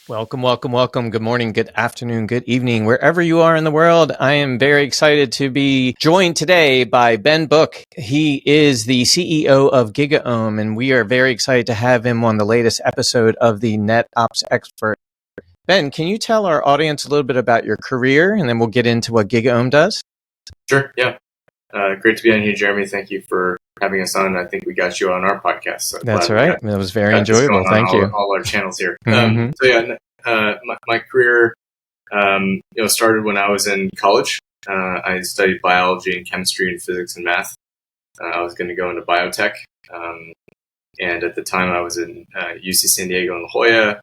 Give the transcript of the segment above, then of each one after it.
Welcome, welcome, welcome. Good morning, good afternoon, good evening, wherever you are in the world. I am very excited to be joined today by Ben Book. He is the CEO of GigaOm, and we are very excited to have him on the latest episode of the NetOps Expert. Ben, can you tell our audience a little bit about your career, and then we'll get into what GigaOm does? Sure, yeah. Great to be on here, Jeremy. Thank you for having us on. I think we got you on our podcast. So that's right. That was very enjoyable. Thank you. All our channels here. Mm-hmm. My career, started when I was in college. I studied biology and chemistry and physics and math. I was going to go into biotech, and at the time I was in UC San Diego in La Jolla,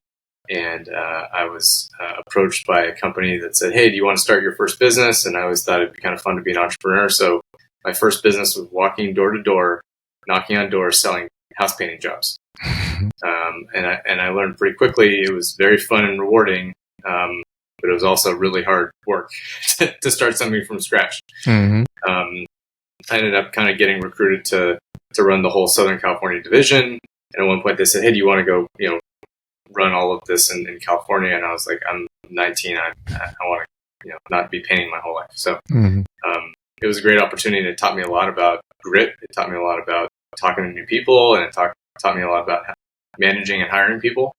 and I was approached by a company that said, "Hey, do you want to start your first business?" And I always thought it'd be kind of fun to be an entrepreneur. So my first business was walking door to door, knocking on doors, selling house painting jobs. And I learned pretty quickly it was very fun and rewarding, but it was also really hard work to start something from scratch. Mm-hmm. I ended up kind of getting recruited to run the whole Southern California division. And at one point they said, "Hey, do you want to go, run all of this in California?" And I was like, "I'm 19. I want to, not be painting my whole life." So it was a great opportunity, and it taught me a lot about grit. It taught me a lot about talking to new people, and it taught me a lot about managing and hiring people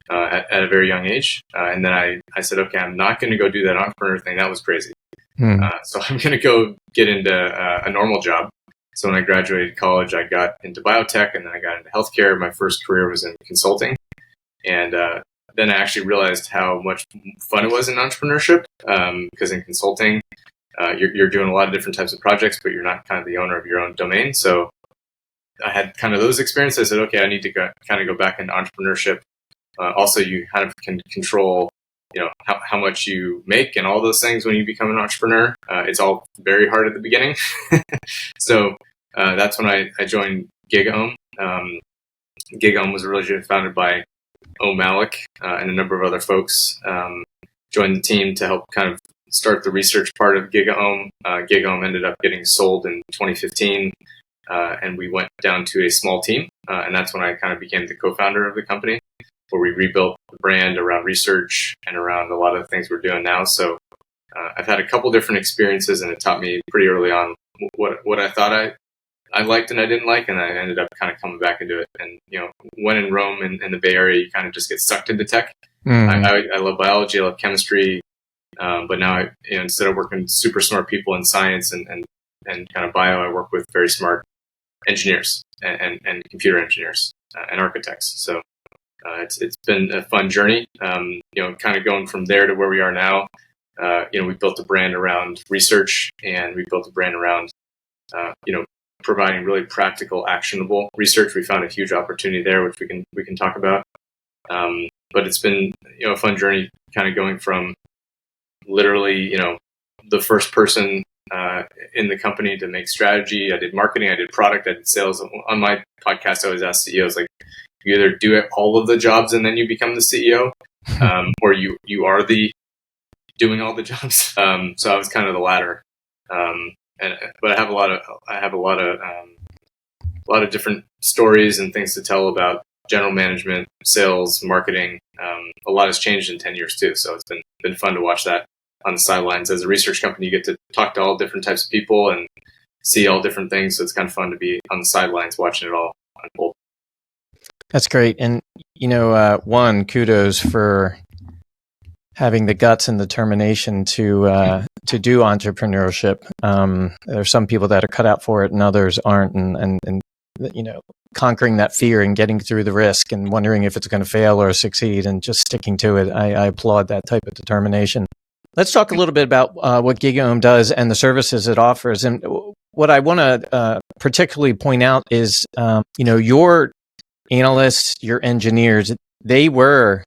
at a very young age. And then I said, okay, I'm not going to go do that entrepreneur thing. That was crazy. So I'm going to go get into a normal job. So when I graduated college, I got into biotech, and then I got into healthcare. My first career was in consulting. And then I actually realized how much fun it was in entrepreneurship, because in consulting, you're doing a lot of different types of projects, but you're not kind of the owner of your own domain. So I had kind of those experiences. I said, okay, I need to go back into entrepreneurship. Also, you kind of can control, how much you make and all those things when you become an entrepreneur. It's all very hard at the beginning. So that's when I joined GigaOm. GigaOm was originally founded by Malik and a number of other folks. Joined the team to help kind of start the research part of GigaOm. GigaOm ended up getting sold in 2015. And we went down to a small team, and that's when I kind of became the co-founder of the company, where we rebuilt the brand around research and around a lot of the things we're doing now. So I've had a couple different experiences, and it taught me pretty early on what I thought I liked and I didn't like, and I ended up kind of coming back into it. And when in Rome in the Bay Area, you kind of just get sucked into tech. I love biology, I love chemistry, but now instead of working with super smart people in science and kind of bio, I work with very smart engineers and computer engineers and architects. So it's been a fun journey. Kind of going from there to where we are now. We built a brand around research, and we built a brand around providing really practical, actionable research. We found a huge opportunity there, which we can talk about. But it's been a fun journey, kind of going from literally the first person in the company to make strategy. I did marketing, I did product, I did sales. On my podcast, I always ask CEOs, like, you either do all of the jobs and then you become the CEO, or you are the doing all the jobs. So I was kind of the latter. But I have a lot of different stories and things to tell about general management, sales, marketing. A lot has changed in 10 years too. So it's been fun to watch that on the sidelines. As a research company, you get to talk to all different types of people and see all different things. So it's kind of fun to be on the sidelines watching it all unfold. That's great. And, one, kudos for having the guts and determination to do entrepreneurship. There are some people that are cut out for it and others aren't. And conquering that fear and getting through the risk and wondering if it's going to fail or succeed and just sticking to it. I applaud that type of determination. Let's talk a little bit about what GigaOm does and the services it offers. And what I want to particularly point out is, your analysts, your engineers, they were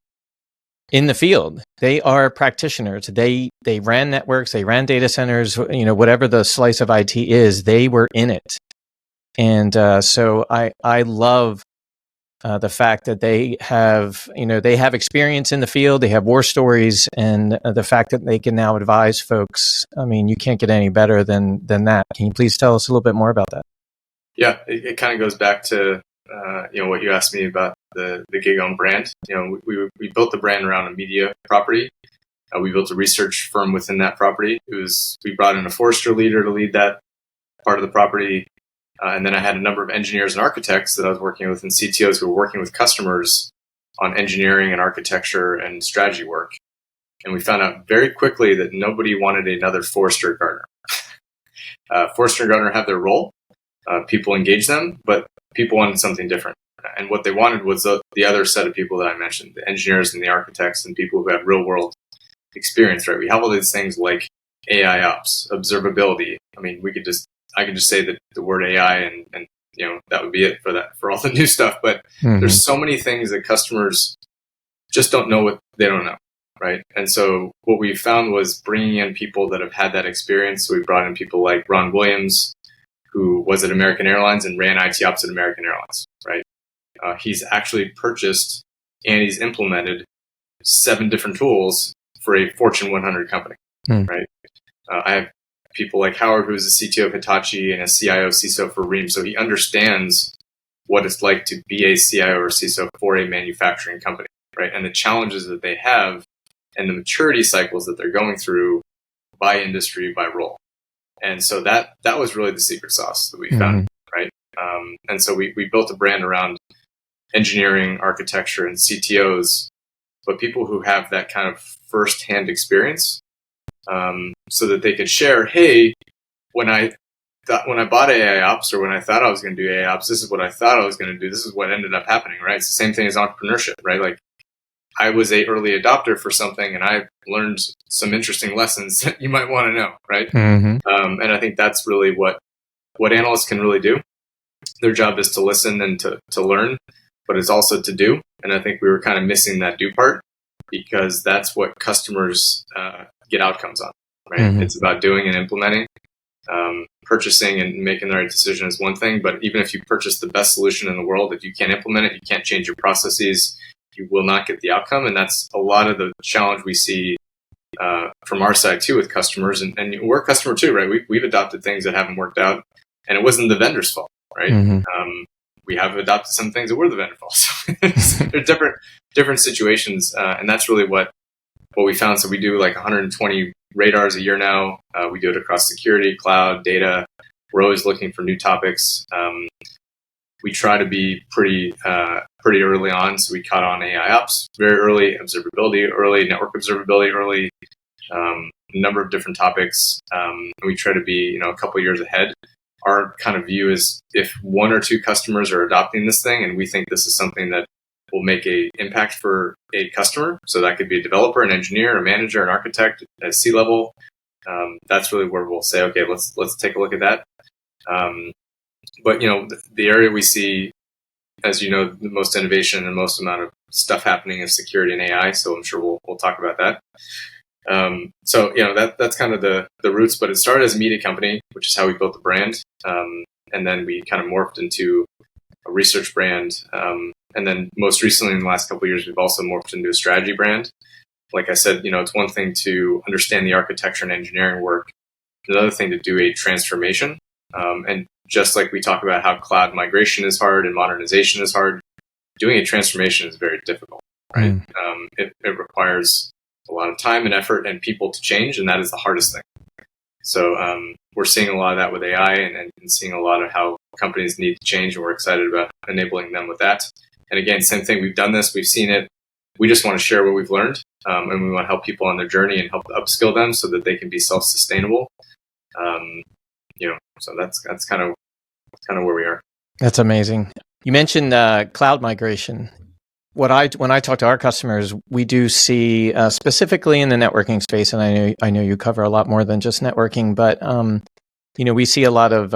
in the field. They are practitioners. They ran networks, they ran data centers, whatever the slice of IT is, they were in it. And so I love the fact that they have experience in the field, they have war stories, and the fact that they can now advise folks. I mean, you can't get any better than that. Can you please tell us a little bit more about that? Yeah, it kind of goes back to what you asked me about the GigaOm brand. We built the brand around a media property. We built a research firm within that property. We brought in a Forrester leader to lead that part of the property. And then I had a number of engineers and architects that I was working with, and CTOs who were working with customers on engineering and architecture and strategy work. And we found out very quickly that nobody wanted another Forrester and Gartner. Forrester and Gartner have their role. People engage them, but people wanted something different. And what they wanted was the other set of people that I mentioned, the engineers and the architects and people who have real world experience, right? We have all these things like AI ops, observability. I mean, I could just say the word AI and that would be it for all the new stuff. But there's so many things that customers just don't know what they don't know, right? And so what we found was bringing in people that have had that experience. So we brought in people like Ron Williams, who was at American Airlines and ran IT ops at American Airlines, right? He's actually purchased and he's implemented 7 different tools for a Fortune 100 company, right? I have people like Howard, who's the CTO of Hitachi and a CIO, CISO for Ream. So he understands what it's like to be a CIO or CISO for a manufacturing company, right? And the challenges that they have and the maturity cycles that they're going through by industry, by role. And so that was really the secret sauce that we found, right? And so we built a brand around engineering, architecture, and CTOs, but people who have that kind of first-hand experience, so that they could share, hey, when I bought AI Ops, or when I thought I was going to do AI Ops, this is what I thought I was going to do. This is what ended up happening, right? It's the same thing as entrepreneurship, right? Like, I was a early adopter for something, and I learned some interesting lessons that you might want to know, right? And I think that's really what analysts can really do. Their job is to listen and to learn, but it's also to do. And I think we were kind of missing that do part, because that's what customers get outcomes on, right? It's about doing and implementing. Purchasing and making the right decision is one thing, but even if you purchase the best solution in the world, if you can't implement it, you can't change your processes, you will not get the outcome. And that's a lot of the challenge we see from our side too with customers. And we're a customer too, right? We've adopted things that haven't worked out, and it wasn't the vendor's fault, right? We have adopted some things that were the vendor's fault. So they're different situations, and that's really what we found. So we do like 120 radars a year now. We do it across security, cloud, data. We're always looking for new topics. We try to be pretty early on. So we caught on AI ops very early, observability early, network observability early, a number of different topics. And we try to be, a couple years ahead. Our kind of view is if 1 or 2 customers are adopting this thing, and we think this is something that will make an impact for a customer. So that could be a developer, an engineer, a manager, an architect at C-level. That's really where we'll say, okay, let's take a look at that. But the area we see, as you know, the most innovation and most amount of stuff happening is security and AI. So I'm sure we'll talk about that. So that's kind of the roots. But it started as a media company, which is how we built the brand, and then we kind of morphed into a research brand. And then most recently, in the last couple of years, we've also morphed into a strategy brand. Like I said, it's one thing to understand the architecture and engineering work. It's another thing to do a transformation. And just like we talk about how cloud migration is hard and modernization is hard, doing a transformation is very difficult, right? It requires a lot of time and effort and people to change, and that is the hardest thing. So we're seeing a lot of that with AI and seeing a lot of how companies need to change, and we're excited about enabling them with that. And again, same thing. We've done this. We've seen it. We just want to share what we've learned, and we want to help people on their journey and help upskill them so that they can be self-sustainable. So that's kind of where we are. That's amazing. You mentioned cloud migration. When I talk to our customers, we do see specifically in the networking space, and I know you cover a lot more than just networking, but we see a lot of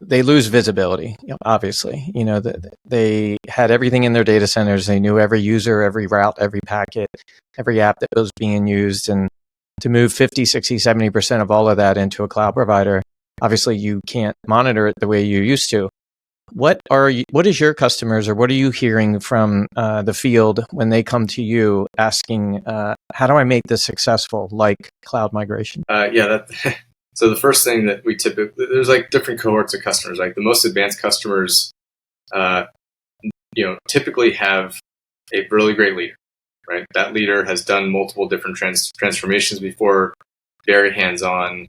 they lose visibility. Obviously, they had everything in their data centers. They knew every user, every route, every packet, every app that was being used, and to move 50, 60, 70% of all of that into a cloud provider, obviously you can't monitor it the way you used to. What is your customers, or what are you hearing from the field when they come to you asking, how do I make this successful, like cloud migration? So the first thing that we typically, there's like different cohorts of customers. Like the most advanced customers uh, typically have a really great leader, right? That leader has done multiple different transformations before, very hands-on.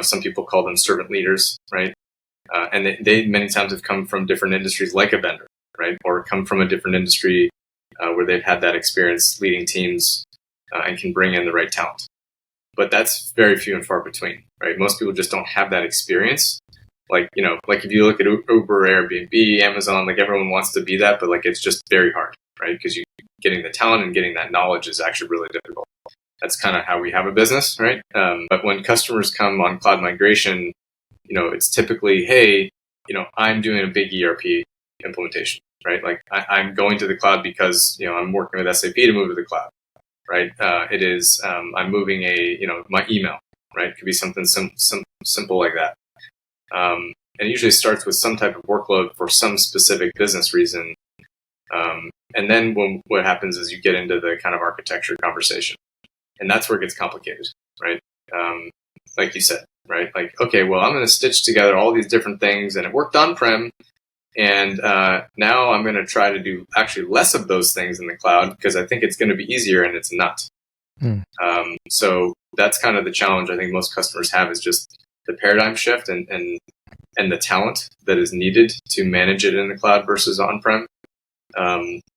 Some people call them servant leaders, right? And they many times have come from different industries, like a vendor, right? Or come from a different industry where they've had that experience leading teams and can bring in the right talent. But that's very few and far between, right? Most people just don't have that experience. Like if you look at Uber, Airbnb, Amazon, like everyone wants to be that, but like it's just very hard, right? Because getting the talent and getting that knowledge is actually really difficult. That's kind of how we have a business, right? But when customers come on cloud migration, it's typically, hey, I'm doing a big ERP implementation, right? Like I'm going to the cloud because, I'm working with SAP to move to the cloud, right? It is, I'm moving my email, right? It could be something simple like that. And it usually starts with some type of workload for some specific business reason. And then what happens is you get into the kind of architecture conversation. And that's where it gets complicated, right? Like you said, right? Like, okay, well, I'm going to stitch together all these different things, and it worked on-prem. And now I'm going to try to do actually less of those things in the cloud because I think it's going to be easier, and it's not. So that's kind of the challenge I think most customers have, is just the paradigm shift and the talent that is needed to manage it in the cloud versus on-prem.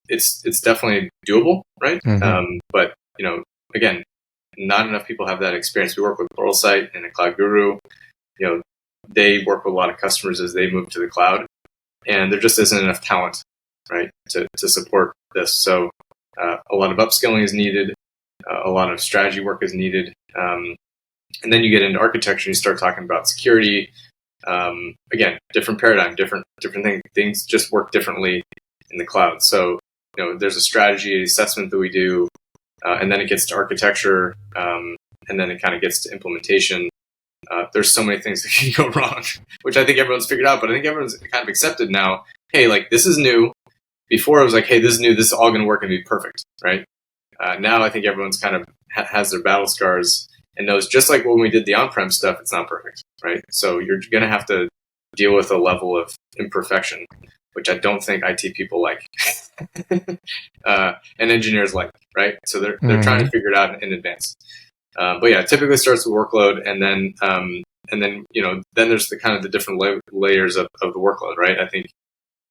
It's definitely doable, right? But again, not enough people have that experience. We work with Pluralsight and a Cloud Guru. They work with a lot of customers as they move to the cloud, and there just isn't enough talent, right, to support this. So a lot of upskilling is needed. A lot of strategy work is needed. And then you get into architecture, you start talking about security. Again, different paradigm, different things. Things just work differently in the cloud. So, there's a strategy assessment that we do, and then it gets to architecture, and then it kind of gets to implementation. There's so many things that can go wrong, which I think everyone's figured out, but I think everyone's kind of accepted now. Hey, like, this is new. Before it was like, hey, this is new. This is all going to work and be perfect, right? Now I think everyone's kind of has their battle scars and knows, just like when we did the on-prem stuff, it's not perfect, right? So you're going to have to deal with a level of imperfection, which I don't think IT people like, and engineers like, right? So they're trying to figure it out in advance. But yeah, it typically starts with workload, and then then there's the kind of the different layers of the workload, right? I think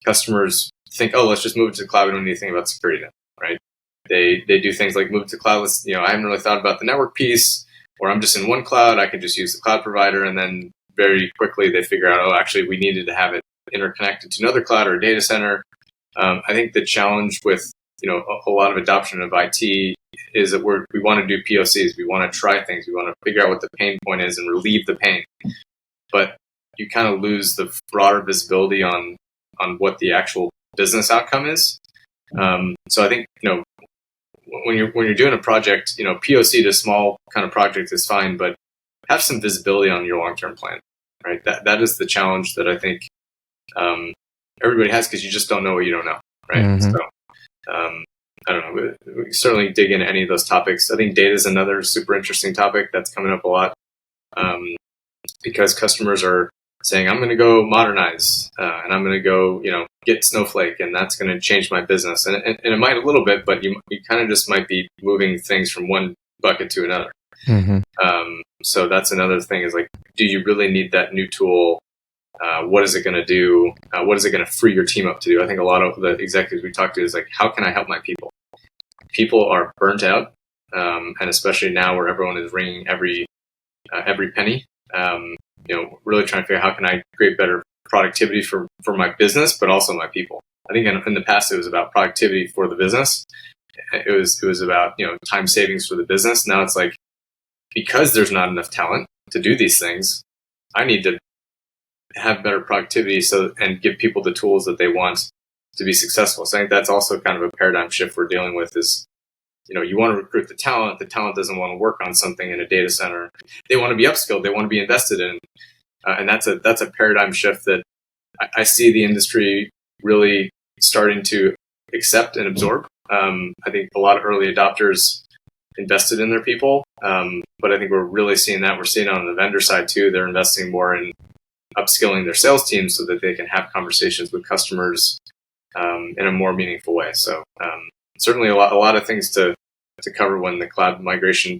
customers think, oh, let's just move it to the cloud. We don't need to think about security now, right? They do things like move to cloud. I haven't really thought about the network piece, or I'm just in one cloud. I can just use the cloud provider, and then very quickly they figure out, oh, actually we needed to have it interconnected to another cloud or a data center. I think the challenge with a lot of adoption of IT is that we want to do POCs. We want to try things. We want to figure out what the pain point is and relieve the pain. But you kind of lose the broader visibility on what the actual business outcome is. So I think when you're doing a project, POC to small kind of project is fine, but have some visibility on your long-term plan, right? That is the challenge that I think everybody has, because you just don't know what you don't know, right? So I don't know. We certainly dig into any of those topics. I think data is another super interesting topic that's coming up a lot, because customers are saying, I'm going to go modernize, and I'm going to go, get Snowflake, and that's going to change my business. And it might a little bit, but you kind of just might be moving things from one bucket to another. So that's another thing, is like, do you really need that new tool? What is it going to do? What is it going to free your team up to do? I think a lot of the executives we talk to is like, how can I help my people? People are burnt out, and especially now where everyone is wringing every penny. Really trying to figure out how can I create better productivity for my business, but also my people. I think in the past it was about productivity for the business. It was about time savings for the business. Now it's like, because there's not enough talent to do these things, I need to have better productivity and give people the tools that they want to be successful. So I think that's also kind of a paradigm shift we're dealing with, is you want to recruit the talent doesn't want to work on something in a data center. They want to be upskilled, they want to be invested in, and that's a paradigm shift that I see the industry really starting to accept and absorb. I think a lot of early adopters invested in their people, but I think we're really seeing that. We're seeing it on the vendor side too. They're investing more in upskilling their sales teams so that they can have conversations with customers in a more meaningful way. So certainly a lot of things to cover when the cloud migration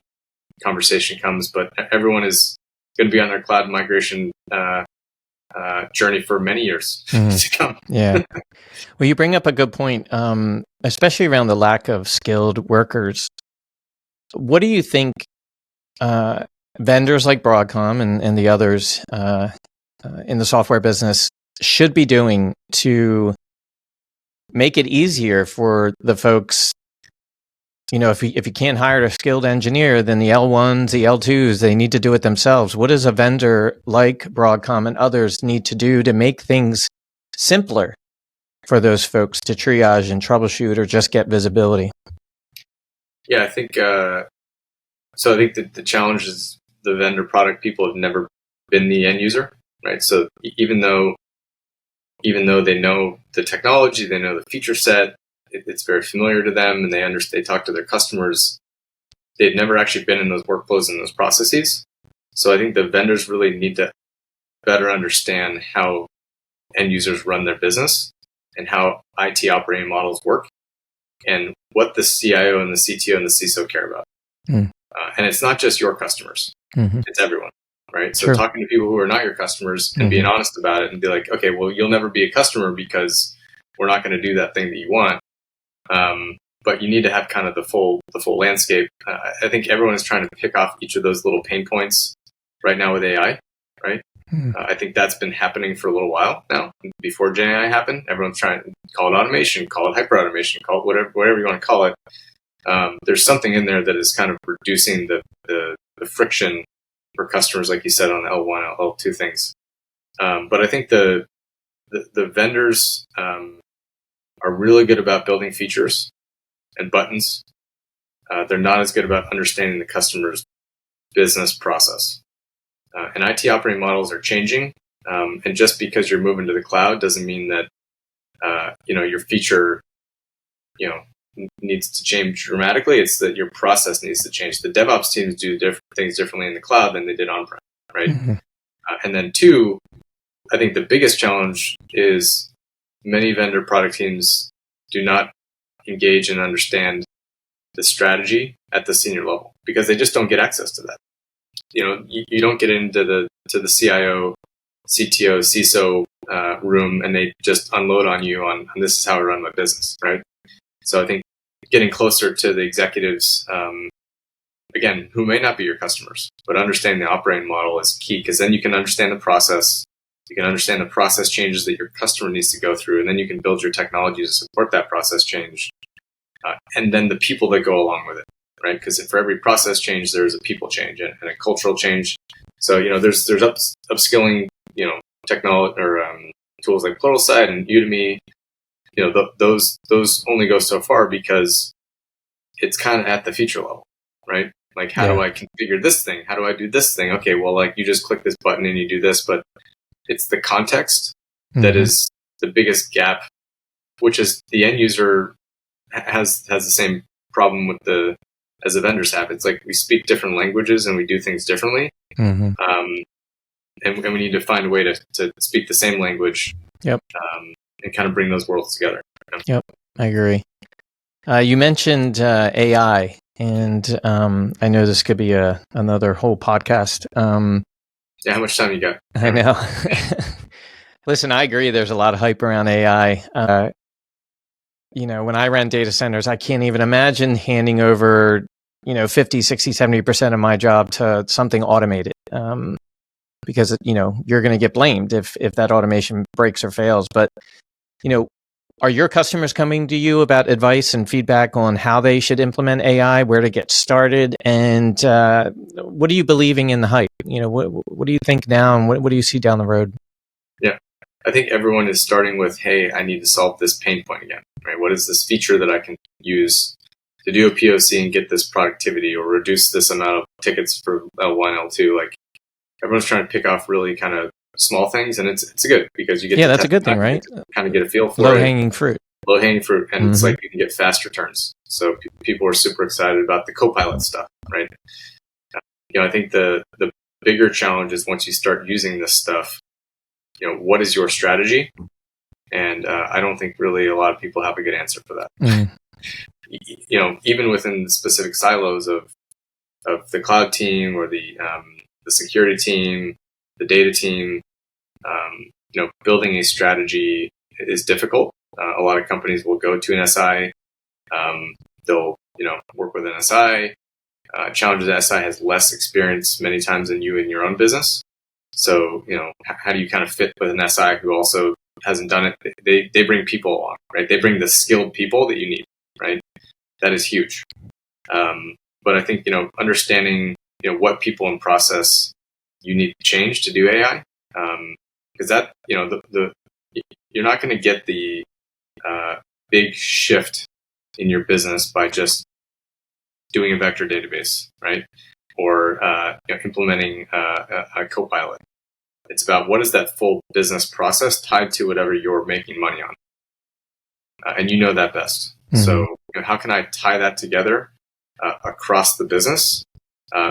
conversation comes, but everyone is going to be on their cloud migration journey for many years to come. Yeah. Well, you bring up a good point, especially around the lack of skilled workers. What do you think vendors like Broadcom and the others in the software business should be doing to make it easier for the folks? If you can't hire a skilled engineer, then the L1s, the L2s, they need to do it themselves. What does a vendor like Broadcom and others need to do to make things simpler for those folks to triage and troubleshoot or just get visibility? Yeah, I think so. I think that the challenge is the vendor product people have never been the end user, right? So even though they know the technology, they know the feature set, it's very familiar to them, and they talk to their customers, they've never actually been in those workflows and those processes. So I think the vendors really need to better understand how end users run their business and how IT operating models work and what the CIO and the CTO and the CISO care about. And it's not just your customers, it's everyone, right? So talking to people who are not your customers and being honest about it and be like, okay, well, you'll never be a customer because we're not going to do that thing that you want. But you need to have kind of the full landscape. I think everyone is trying to pick off each of those little pain points right now with AI, right? I think that's been happening for a little while now. Before Gen AI happened, everyone's trying to call it automation, call it hyper automation, call it whatever you want to call it. There's something in there that is kind of reducing the friction for customers, like you said, on the L1, L2 things. But I think the vendors are really good about building features and buttons. They're not as good about understanding the customer's business process. And IT operating models are changing. And just because you're moving to the cloud doesn't mean that your feature needs to change dramatically. It's that your process needs to change. The DevOps teams do things differently in the cloud than they did on-prem, right? And then two, I think the biggest challenge is many vendor product teams do not engage and understand the strategy at the senior level because they just don't get access to that. You don't get into the CIO, CTO, CISO room and they just unload on you on this is how I run my business, right? So I think getting closer to the executives, again, who may not be your customers, but understanding the operating model is key because then you can understand the process. You can understand the process changes that your customer needs to go through, and then you can build your technology to support that process change. And then the people that go along with it, right? Because for every process change, there's a people change and a cultural change. So, there's upskilling, technology or tools like Pluralsight and Udemy. Those only go so far because it's kind of at the feature level, right? Like, how do I configure this thing? How do I do this thing? Okay, well, like you just click this button and you do this, but it's the context that is the biggest gap, which is the end user has the same problem as the vendors have. It's like we speak different languages and we do things differently. And we need to find a way to speak the same language. And kind of bring those worlds together. Yep, I agree. You mentioned AI, and I know this could be another whole podcast. How much time you got? I know. Listen, I agree. There's a lot of hype around AI. When I ran data centers, I can't even imagine handing over, 50, 60, 70% of my job to something automated. Because, you're going to get blamed if that automation breaks or fails. But, are your customers coming to you about advice and feedback on how they should implement AI, where to get started? And what are you believing in the hype? What do you think now and what do you see down the road? Yeah, I think everyone is starting with, hey, I need to solve this pain point again, right? What is this feature that I can use to do a POC and get this productivity or reduce this amount of tickets for L1, L2? Like, everyone's trying to pick off really kind of small things, and it's good because you get that's a good thing, right? Kind of get a feel for low-hanging fruit, and it's like you can get fast returns. So people are super excited about the Copilot stuff, right? I think the bigger challenge is once you start using this stuff, what is your strategy? And I don't think really a lot of people have a good answer for that. Mm. Even within the specific silos of the cloud team or the security team, the data team, building a strategy is difficult. A lot of companies will go to an SI. They'll work with an SI. Challenge the SI has less experience many times than you in your own business. So how do you kind of fit with an SI who also hasn't done it? They bring people along, right? They bring the skilled people that you need, right? That is huge. But I think understanding what people and process you need to change to do AI, because that you're not going to get the big shift in your business by just doing a vector database, right? Or implementing a Copilot. It's about what is that full business process tied to whatever you're making money on, and you know that best. Mm-hmm. So how can I tie that together across the business?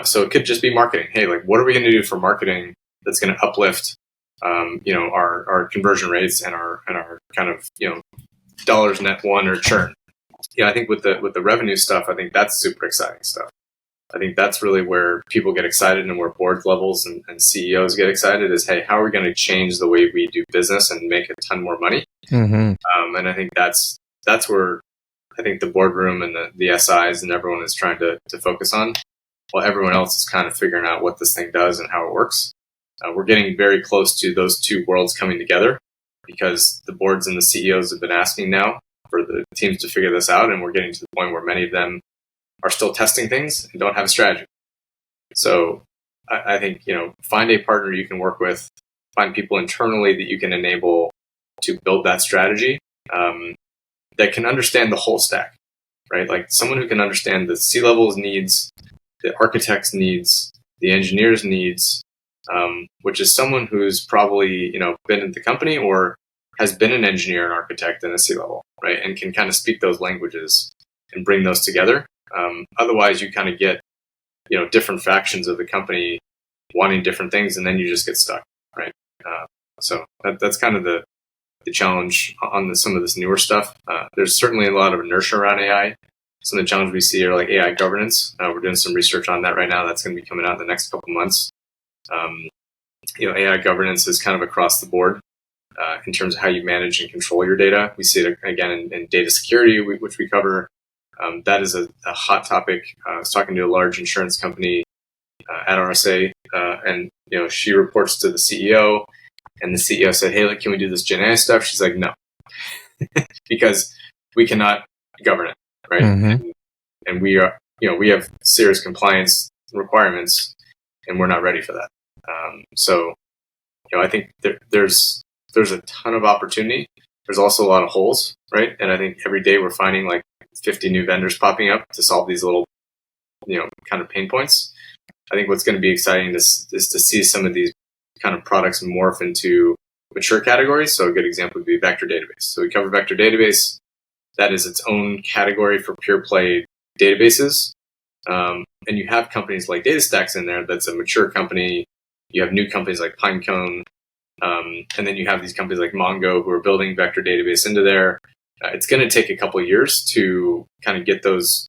So it could just be marketing. Hey, like what are we going to do for marketing that's going to uplift our conversion rates and our kind of dollars net won or churn? I think with the revenue stuff, I think that's super exciting stuff. I think that's really where people get excited and where board levels and CEOs get excited is, hey, how are we going to change the way we do business and make a ton more money? Mm-hmm. And I think that's where I think the boardroom and the SIs and everyone is trying to focus on, while everyone else is kind of figuring out what this thing does and how it works. We're getting very close to those two worlds coming together because the boards and the CEOs have been asking now for the teams to figure this out, and we're getting to the point where many of them are still testing things and don't have a strategy. So I think, find a partner you can work with, find people internally that you can enable to build that strategy that can understand the whole stack, right? Like someone who can understand the C-levels needs, the architect's needs, the engineer's needs, which is someone who's probably, been in the company or has been an engineer and architect in a C-level, right? And can kind of speak those languages and bring those together. Otherwise, you kind of get, different factions of the company wanting different things, and then you just get stuck, right? So that's kind of the challenge on some of this newer stuff. There's certainly a lot of inertia around AI. Some of the challenges we see are like AI governance. We're doing some research on that right now. That's going to be coming out in the next couple of months. AI governance is kind of across the board in terms of how you manage and control your data. We see it again in data security, which we cover. That is a hot topic. I was talking to a large insurance company at RSA, and she reports to the CEO, and the CEO said, "Hey, can we do this Gen AI stuff?" She's like, "No," because we cannot govern it, right? Mm-hmm. And we are, we have serious compliance requirements, and we're not ready for that. So, I think there's a ton of opportunity. There's also a lot of holes, right? And I think every day we're finding like 50 new vendors popping up to solve these little, kind of pain points. I think what's going to be exciting is to see some of these kind of products morph into mature categories. So a good example would be vector database. So we cover vector database. That is its own category for pure play databases. And you have companies like DataStax in there. That's a mature company. You have new companies like Pinecone. And then you have these companies like Mongo who are building vector database into there. It's going to take a couple of years to kind of get those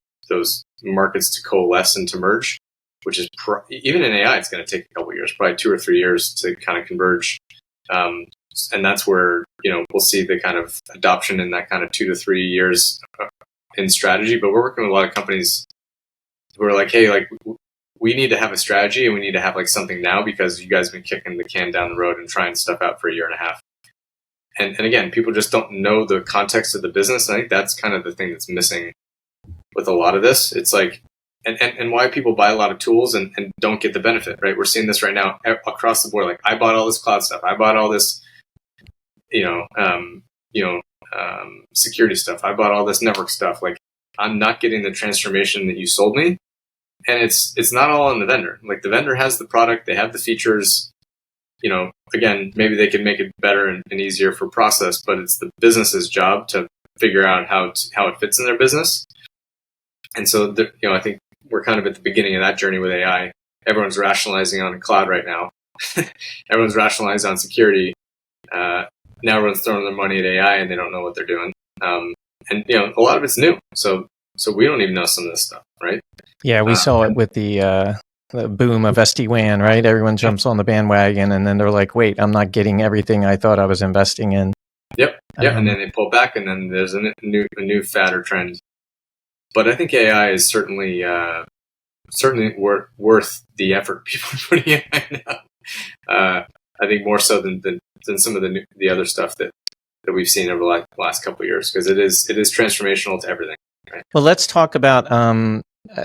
markets to coalesce and to merge, which is even in AI, it's going to take a couple of years, probably 2 or 3 years to kind of converge. And that's where, we'll see the kind of adoption in that kind of 2 to 3 years in strategy. But we're working with a lot of companies who are like, hey, like we need to have a strategy and we need to have like something now because you guys have been kicking the can down the road and trying stuff out for a year and a half. And again, people just don't know the context of the business. I think that's kind of the thing that's missing with a lot of this. It's like, and why people buy a lot of tools and don't get the benefit, right? We're seeing this right now across the board. Like I bought all this cloud stuff. I bought all this, security stuff. I bought all this network stuff. Like I'm not getting the transformation that you sold me. And it's not all on the vendor. Like the vendor has the product, they have the features, again, maybe they can make it better and easier for process, but it's the business's job to figure out how it fits in their business. And so, I think we're kind of at the beginning of that journey with AI. Everyone's rationalizing on cloud right now. Everyone's rationalizing on security. Now everyone's throwing their money at AI and they don't know what they're doing. And a lot of it's new, so we don't even know some of this stuff, right? Yeah, we saw it with the boom of SD-WAN, right? Everyone jumps on the bandwagon, and then they're like, "Wait, I'm not getting everything I thought I was investing in." Yep. And then they pull back, and then there's a new fad or trend. But I think AI is certainly worth the effort people are putting in right now. I think more so than some of the other stuff that we've seen over the last couple of years, because it is transformational to everything. Right? Well, let's talk about.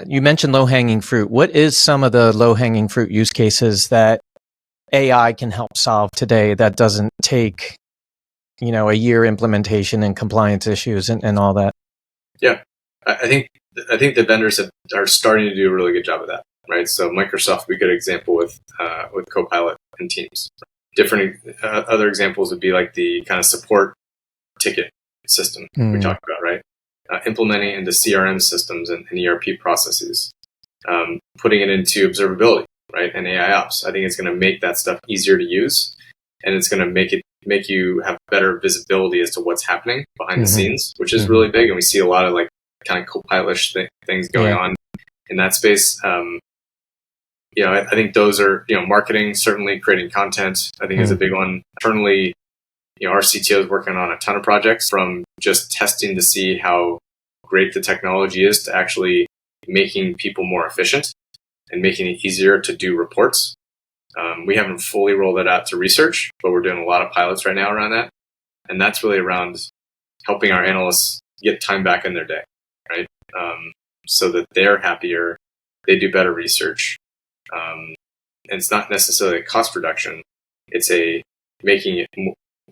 You mentioned low-hanging fruit. What is some of the low-hanging fruit use cases that AI can help solve today that doesn't take, a year implementation and compliance issues and all that? Yeah, I think the vendors are starting to do a really good job of that, right? So Microsoft would be a good example with Copilot and Teams. Different other examples would be like the kind of support ticket system we talked about, right? Implementing into CRM systems and ERP processes, putting it into observability, right? And AI ops. I think it's going to make that stuff easier to use, and it's going to make you have better visibility as to what's happening behind the scenes, which is really big. And we see a lot of like kind of Copilot-ish things going on in that space. I think those are, marketing, certainly creating content, I think is a big one. Internally, our CTO is working on a ton of projects, from just testing to see how great the technology is to actually making people more efficient and making it easier to do reports. We haven't fully rolled it out to research, but we're doing a lot of pilots right now around that. And that's really around helping our analysts get time back in their day, right? So that they're happier, they do better research. And it's not necessarily a cost reduction; it's a making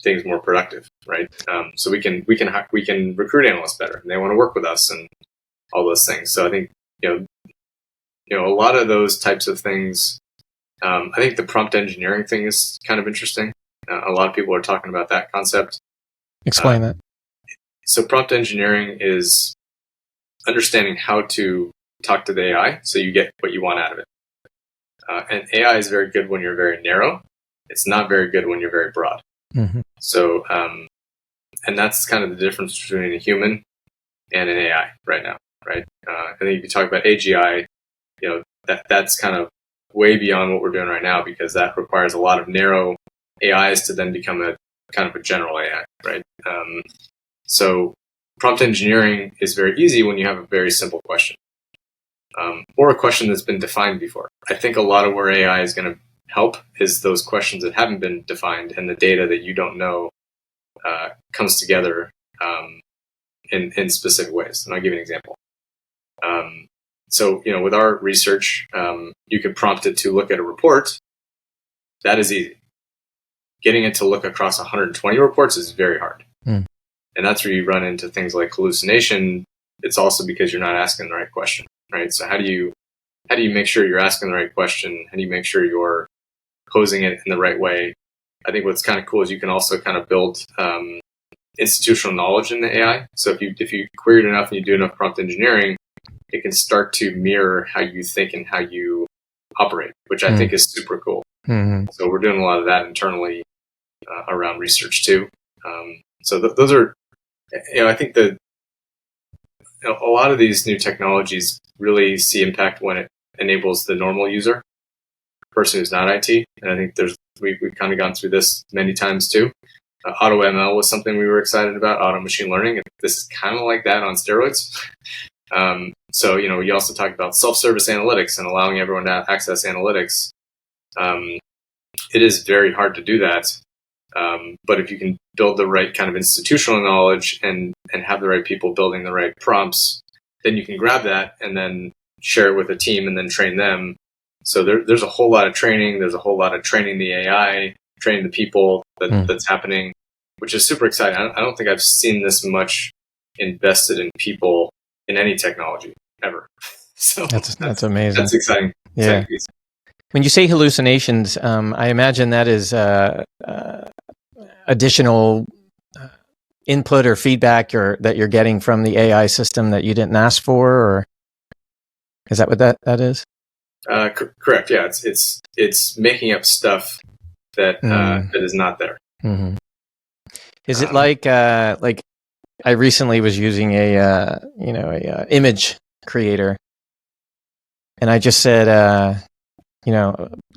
things more productive, right? So we can recruit analysts better, and they want to work with us, and all those things. So I think a lot of those types of things. I think the prompt engineering thing is kind of interesting. A lot of people are talking about that concept. Explain that. So prompt engineering is understanding how to talk to the AI so you get what you want out of it. And AI is very good when you're very narrow. It's not very good when you're very broad. So, and that's kind of the difference between a human and an AI right now, right? I think if you talk about AGI, that's kind of way beyond what we're doing right now, because that requires a lot of narrow AIs to then become a kind of a general AI, right? So prompt engineering is very easy when you have a very simple question. Or a question that's been defined before. I think a lot of where AI is going to help is those questions that haven't been defined, and the data that you don't know comes together in specific ways. And I'll give you an example. So, with our research, you could prompt it to look at a report. That is easy. Getting it to look across 120 reports is very hard. And that's where you run into things like hallucination. It's also because you're not asking the right question. Right. So how do you make sure you're asking the right question? How do you make sure you're posing it in the right way? I think what's kind of cool is you can also kind of build institutional knowledge in the AI. So if you query it enough and you do enough prompt engineering, it can start to mirror how you think and how you operate, which I think is super cool. So we're doing a lot of that internally around research too. So those are, I think that a lot of these new technologies really see impact when it enables the normal user, person who's not IT. And I think we've kind of gone through this many times too. Auto ML was something we were excited about, auto machine learning. This is kind of like that on steroids. So, you also talk about self-service analytics and allowing everyone to access analytics. It is very hard to do that. But if you can build the right kind of institutional knowledge and have the right people building the right prompts, then you can grab that and then share it with a team and then train them. So there's a whole lot of training. There's a whole lot of training the AI, training the people that's happening, which is super exciting. I don't think I've seen this much invested in people in any technology ever. So that's amazing. That's exciting. Yeah. When you say hallucinations, I imagine that is additional input or feedback that you're getting from the AI system that you didn't ask for, or is that what that is? Correct. Yeah, it's making up stuff that that is not there. Mm-hmm. Is it like I recently was using a image creator, and I just said,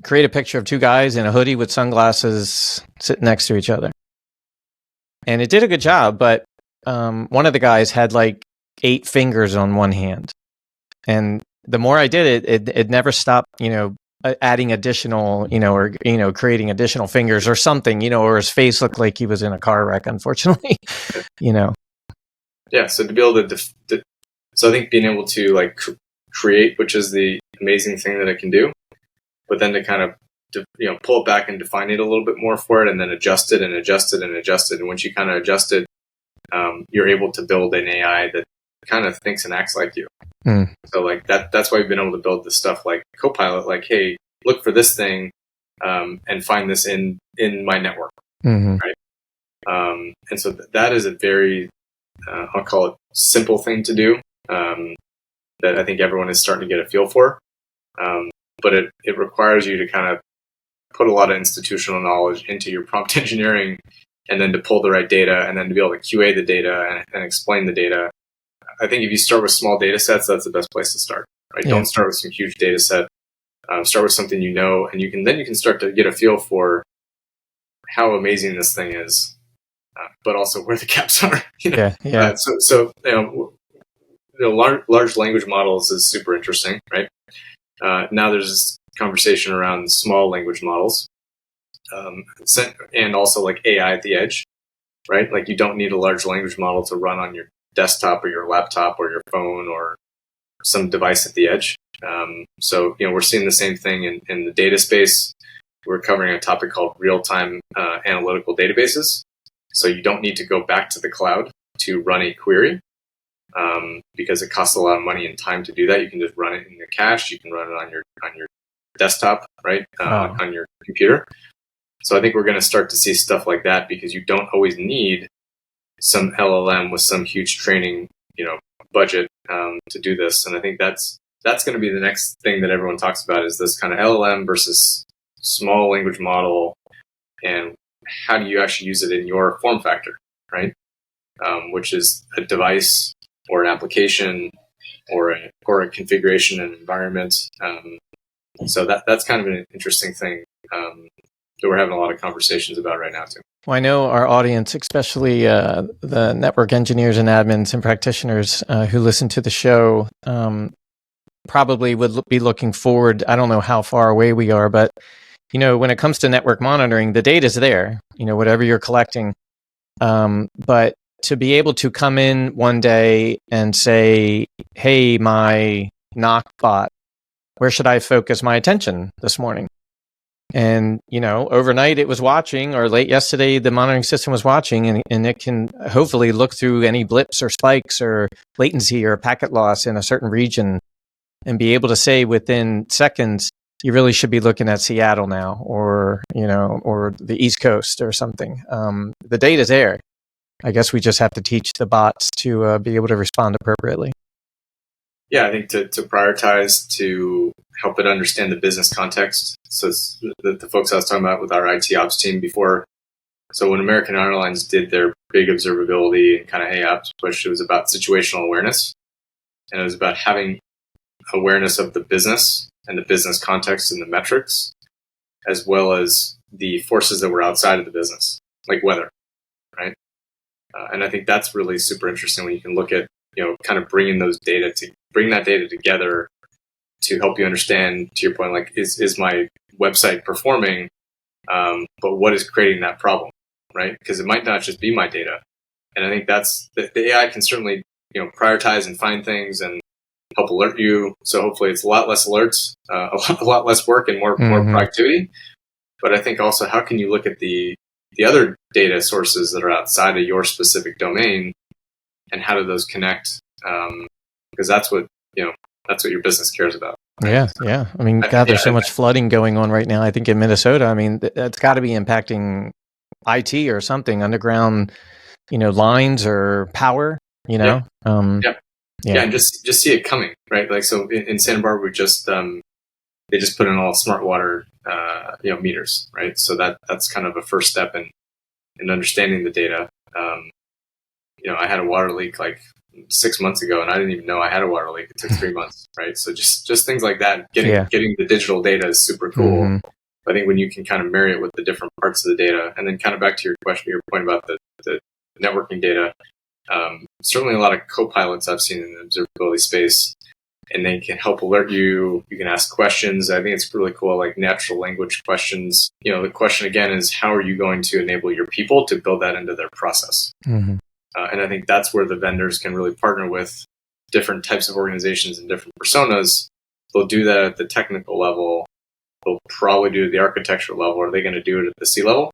create a picture of two guys in a hoodie with sunglasses sitting next to each other, and it did a good job. But one of the guys had like 8 fingers on one hand, and the more I did it never stopped, adding additional, or creating additional fingers or something, or his face looked like he was in a car wreck, unfortunately. Yeah, so to be able to so I think being able to like create, which is the amazing thing that it can do, but then to kind of pull it back and define it a little bit more for it, and then adjust it and adjust it and adjust it. And once you kind of adjust it, you're able to build an AI that kind of thinks and acts like you. So like that's why we've been able to build this stuff like Copilot, like, hey, look for this thing and find this in my network. Right. And so that is a very, I'll call it simple thing to do, that I think everyone is starting to get a feel for. But it requires you to kind of put a lot of institutional knowledge into your prompt engineering, and then to pull the right data, and then to be able to QA the data and explain the data. I think if you start with small data sets, that's the best place to start. Right? Yeah. Don't start with some huge data set. Start with something and you can start to get a feel for how amazing this thing is, but also where the gaps are. Yeah. So large language models is super interesting, right? Now there's this conversation around small language models, and also like AI at the edge, right? Like you don't need a large language model to run on your desktop or your laptop or your phone or some device at the edge. So we're seeing the same thing in the data space. We're covering a topic called real-time analytical databases. So you don't need to go back to the cloud to run a query, because it costs a lot of money and time to do that. You can just run it in the cache. You can run it on your desktop, right? On your computer. So I think we're going to start to see stuff like that, because you don't always need some LLM with some huge training, budget to do this. And I think that's going to be the next thing that everyone talks about, is this kind of LLM versus small language model, and how do you actually use it in your form factor, right? Which is a device or an application or a configuration and environment. So that's kind of an interesting thing that we're having a lot of conversations about right now too. Well, I know our audience, especially the network engineers and admins and practitioners who listen to the show, probably would be looking forward. I don't know how far away we are, but when it comes to network monitoring, the data's there. Whatever you're collecting, but to be able to come in one day and say, "Hey, my knock bot, where should I focus my attention this morning?" And, overnight it was watching, or late yesterday, the monitoring system was watching, and it can hopefully look through any blips or spikes or latency or packet loss in a certain region and be able to say within seconds, you really should be looking at Seattle now, or, or the East Coast or something. The data's there. I guess we just have to teach the bots to be able to respond appropriately. Yeah, I think to prioritize, to help it understand the business context. So it's the folks I was talking about with our IT ops team before. So when American Airlines did their big observability and kind of AOps push, it was about situational awareness. And it was about having awareness of the business and the business context and the metrics, as well as the forces that were outside of the business, like weather, right? And I think that's really super interesting when you can look at, kind of bring that data together to help you understand, to your point, like, is my website performing, but what is creating that problem, right? Because it might not just be my data. And I think that's, the AI can certainly, prioritize and find things and help alert you. So hopefully it's a lot less alerts, a lot less work and more productivity. But I think also, how can you look at the other data sources that are outside of your specific domain, and how do those connect? Because that's what your business cares about. Right? Yeah. I mean, God, there's so much flooding going on right now. I think in Minnesota, I mean, that's got to be impacting IT or something, underground, lines or power, Yeah, and just see it coming, right? Like, so in Santa Barbara, we just they just put in all smart water meters, right? So that's kind of a first step in and understanding the data. I had a water leak like 6 months ago, and I didn't even know I had a water leak. It took 3 months, right? So just things like that. Getting the digital data is super cool. Mm-hmm. I think when you can kind of marry it with the different parts of the data, and then kind of back to your point about the networking data. Certainly, a lot of co-pilots I've seen in the observability space, and they can help alert you. You can ask questions. I think it's really cool, like natural language questions. The question again is, how are you going to enable your people to build that into their process? Mm-hmm. And I think that's where the vendors can really partner with different types of organizations and different personas. They'll do that at the technical level. They'll probably do it at the architectural level. Are they going to do it at the C level?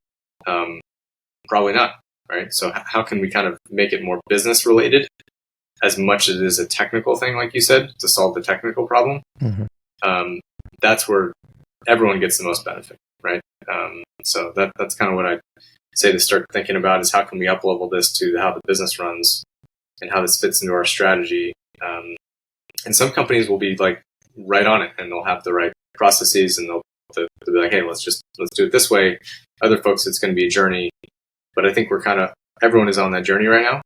Probably not, right? So how can we kind of make it more business related as much as it is a technical thing, like you said, to solve the technical problem? Mm-hmm. That's where everyone gets the most benefit, right? So that's kind of what I'd say to start thinking about is how can we up-level this to how the business runs and how this fits into our strategy. And some companies will be like right on it, and they'll have the right processes, and they'll be like, hey, let's do it this way. Other folks, it's going to be a journey. But I think everyone is on that journey right now.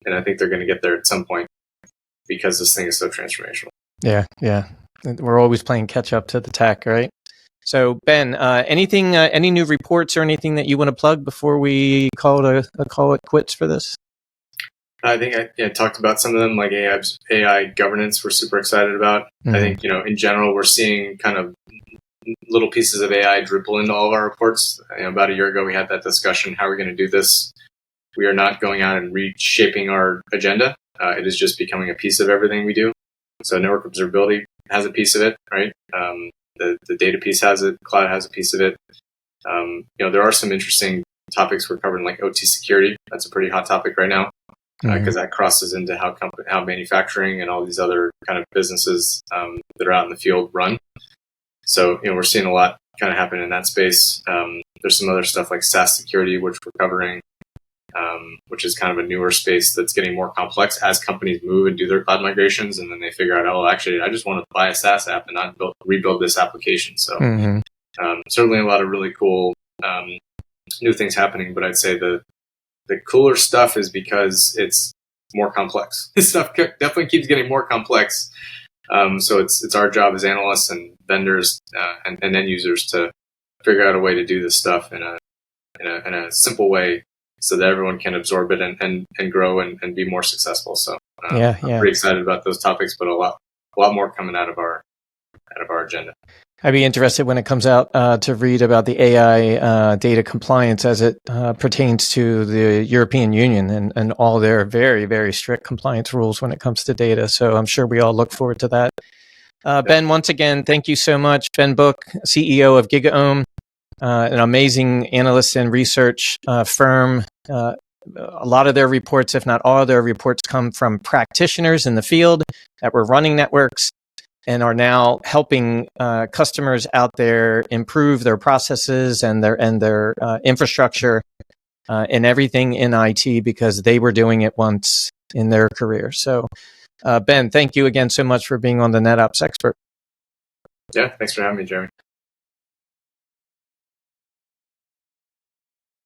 And I think they're going to get there at some point because this thing is so transformational. Yeah. We're always playing catch up to the tech, right? So Ben, any new reports or anything that you want to plug before we call it quits for this? I think I talked about some of them, like AI governance. We're super excited about. Mm-hmm. I think in general we're seeing kind of little pieces of AI dribble into all of our reports. About a year ago we had that discussion. How are we going to do this? We are not going out and reshaping our agenda. It is just becoming a piece of everything we do. So network observability has a piece of it, right? The data piece has it. Cloud has a piece of it. There are some interesting topics we're covering, like OT security. That's a pretty hot topic right now because that crosses into how manufacturing and all these other kind of businesses that are out in the field run. So we're seeing a lot kind of happen in that space. There's some other stuff like SaaS security, which we're covering, which is kind of a newer space that's getting more complex as companies move and do their cloud migrations, and then they figure out, oh, actually, I just want to buy a SaaS app and not rebuild this application. So certainly a lot of really cool new things happening, but I'd say the cooler stuff is because it's more complex. This stuff definitely keeps getting more complex. So it's our job as analysts and vendors and end users to figure out a way to do this stuff in a simple way, so that everyone can absorb it and grow and be more successful. So I'm pretty excited about those topics, but a lot more coming out of our agenda. I'd be interested when it comes out to read about the AI data compliance as it pertains to the European Union and all their very, very strict compliance rules when it comes to data. So I'm sure we all look forward to that. Ben, once again, thank you so much. Ben Book, CEO of GigaOm, an amazing analyst and research firm. A lot of their reports, if not all of their reports, come from practitioners in the field that were running networks and are now helping customers out there improve their processes and their infrastructure and everything in IT because they were doing it once in their career. So, Ben, thank you again so much for being on the NetOps Expert. Yeah, thanks for having me, Jeremy.